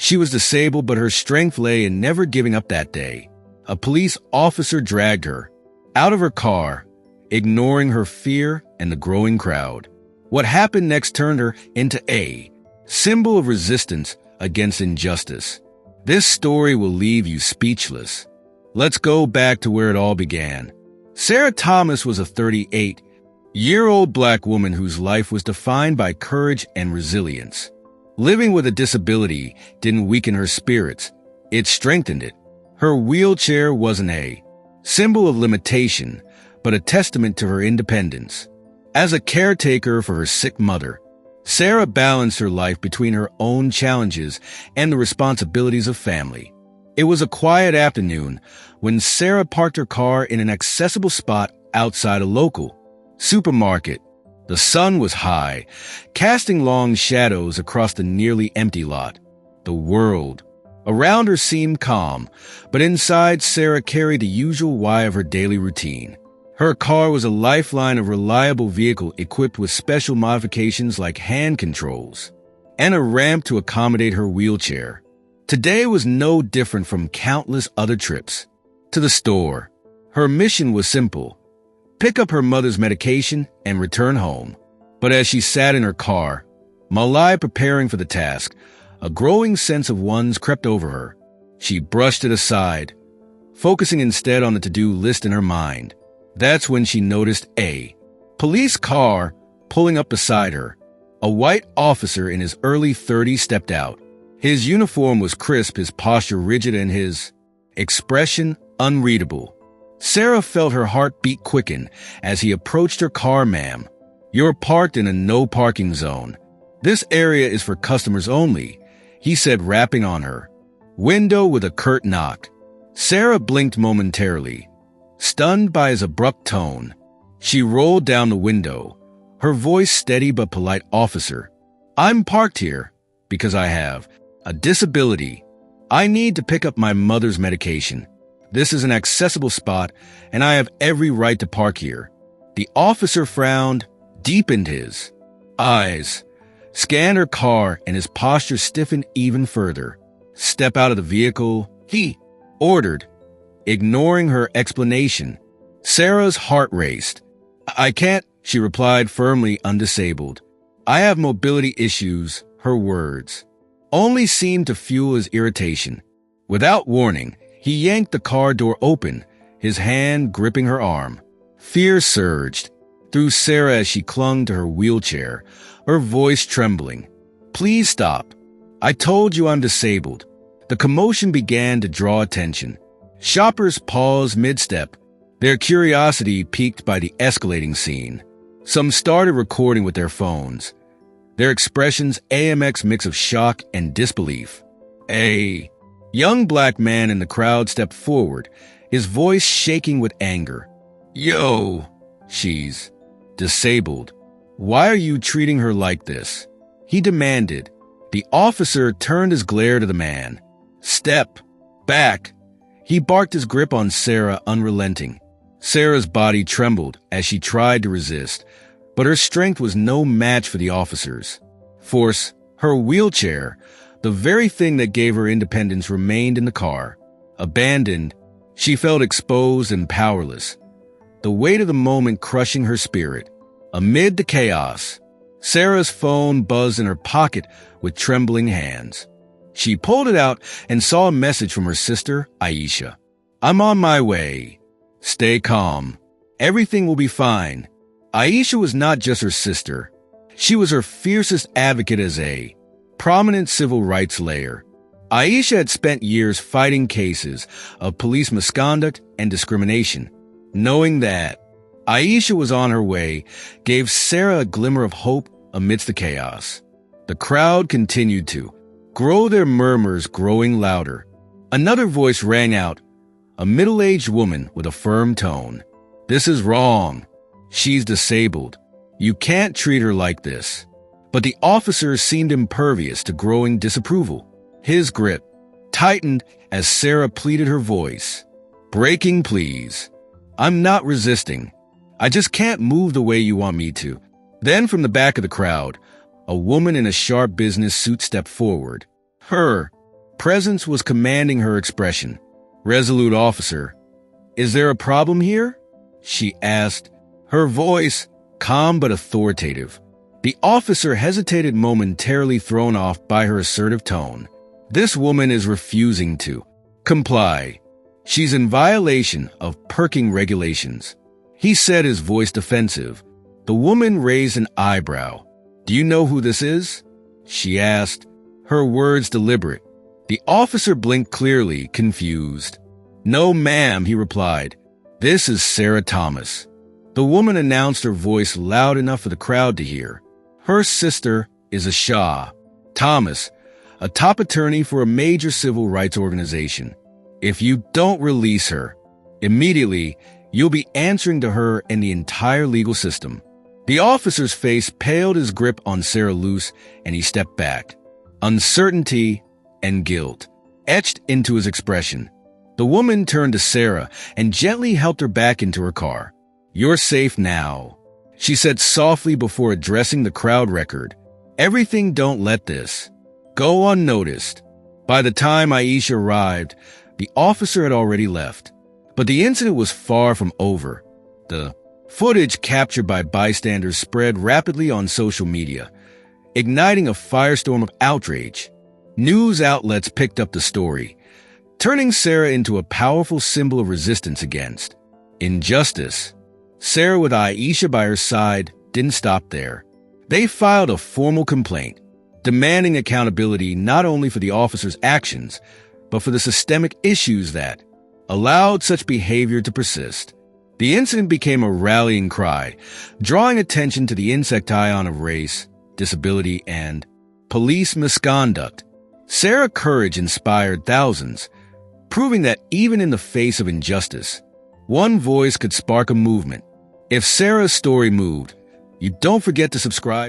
She was disabled, but her strength lay in never giving up that day. A police officer dragged her out of her car, ignoring her fear and the growing crowd. What happened next turned her into a symbol of resistance against injustice. This story will leave you speechless. Let's go back to where it all began. Sarah Thomas was a 38-year-old black woman whose life was defined by courage and resilience. Living with a disability didn't weaken her spirits, it strengthened it. Her wheelchair wasn't a symbol of limitation, but a testament to her independence. As a caretaker for her sick mother, Sarah balanced her life between her own challenges and the responsibilities of family. It was a quiet afternoon when Sarah parked her car in an accessible spot outside a local supermarket. The sun was high, casting long shadows across the nearly empty lot. The world around her seemed calm, but inside Sarah carried the usual why of her daily routine. Her car was a lifeline of reliable vehicle equipped with special modifications like hand controls and a ramp to accommodate her wheelchair. Today was no different from countless other trips to the store. Her mission was simple: pick up her mother's medication and return home. But as she sat in her car, Malai preparing for the task, a growing sense of wonds crept over her. She brushed it aside, focusing instead on the to-do list in her mind. That's when she noticed a police car pulling up beside her. A white officer in his early 30s stepped out. His uniform was crisp, his posture rigid, and his expression unreadable. Sarah felt her heartbeat quicken as he approached her car. "Ma'am, you're parked in a no-parking zone. This area is for customers only," he said, rapping on her window with a curt knock. Sarah blinked momentarily, stunned by his abrupt tone. She rolled down the window, her voice steady but polite. "Officer, I'm parked here because I have a disability. I need to pick up my mother's medication. This is an accessible spot, and I have every right to park here." The officer frowned, deepened his eyes, scanned her car, and his posture stiffened even further. "Step out of the vehicle," he ordered, ignoring her explanation. Sarah's heart raced. "I can't," she replied firmly, undisabled. "I have mobility issues." Her words only seemed to fuel his irritation. Without warning, he yanked the car door open, his hand gripping her arm. Fear surged through Sarah as she clung to her wheelchair, her voice trembling. "Please stop. I told you I'm disabled." The commotion began to draw attention. Shoppers paused mid-step, their curiosity piqued by the escalating scene. Some started recording with their phones, their expressions AMX mix of shock and disbelief. A young black man in the crowd stepped forward, his voice shaking with anger. "Yo, she's disabled. Why are you treating her like this?" he demanded. The officer turned his glare to the man. "Step back." He barked, his grip on Sarah unrelenting. Sarah's body trembled as she tried to resist, but her strength was no match for the officer's force. Her wheelchair, the very thing that gave her independence, remained in the car. Abandoned, she felt exposed and powerless, the weight of the moment crushing her spirit. Amid the chaos, Sarah's phone buzzed in her pocket with trembling hands. She pulled it out and saw a message from her sister, Aisha. "I'm on my way. Stay calm. Everything will be fine." Aisha was not just her sister. She was her fiercest advocate as a prominent civil rights lawyer. Aisha had spent years fighting cases of police misconduct and discrimination. Knowing that Aisha was on her way gave Sarah a glimmer of hope amidst the chaos. The crowd continued to grow, their murmurs growing louder. Another voice rang out, a middle-aged woman with a firm tone. "This is wrong. She's disabled. You can't treat her like this." But the officer seemed impervious to growing disapproval. His grip tightened as Sarah pleaded, her voice breaking. "Please. I'm not resisting. I just can't move the way you want me to." Then from the back of the crowd, a woman in a sharp business suit stepped forward. Her presence was commanding her expression. "Resolute officer, is there a problem here?" she asked, her voice calm but authoritative. The officer hesitated, momentarily thrown off by her assertive tone. This woman is refusing to comply. She's in violation of parking regulations, he said, his voice defensive. The woman raised an eyebrow. "Do you know who this is?" she asked, her words deliberate. The officer blinked, clearly confused. "No, ma'am," he replied. "This is Sarah Thomas." The woman announced, her voice loud enough for the crowd to hear. Her sister is Aisha Thomas, a top attorney for a major civil rights organization. If you don't release her immediately, you'll be answering to her and the entire legal system. The officer's face paled, his grip on Sarah loose, and he stepped back. Uncertainty and guilt etched into his expression. The woman turned to Sarah and gently helped her back into her car. "You're safe now," she said softly before addressing the crowd record. "Everything, don't let this go unnoticed." By the time Aisha arrived, the officer had already left. But the incident was far from over. The footage captured by bystanders spread rapidly on social media, igniting a firestorm of outrage. News outlets picked up the story, turning Sarah into a powerful symbol of resistance against injustice. Sarah, with Aisha by her side, didn't stop there. They filed a formal complaint, demanding accountability not only for the officer's actions, but for the systemic issues that allowed such behavior to persist. The incident became a rallying cry, drawing attention to the insect ion of race, disability, and police misconduct. Sarah's courage inspired thousands, proving that even in the face of injustice, one voice could spark a movement. If Sarah's story moved, you don't forget to subscribe.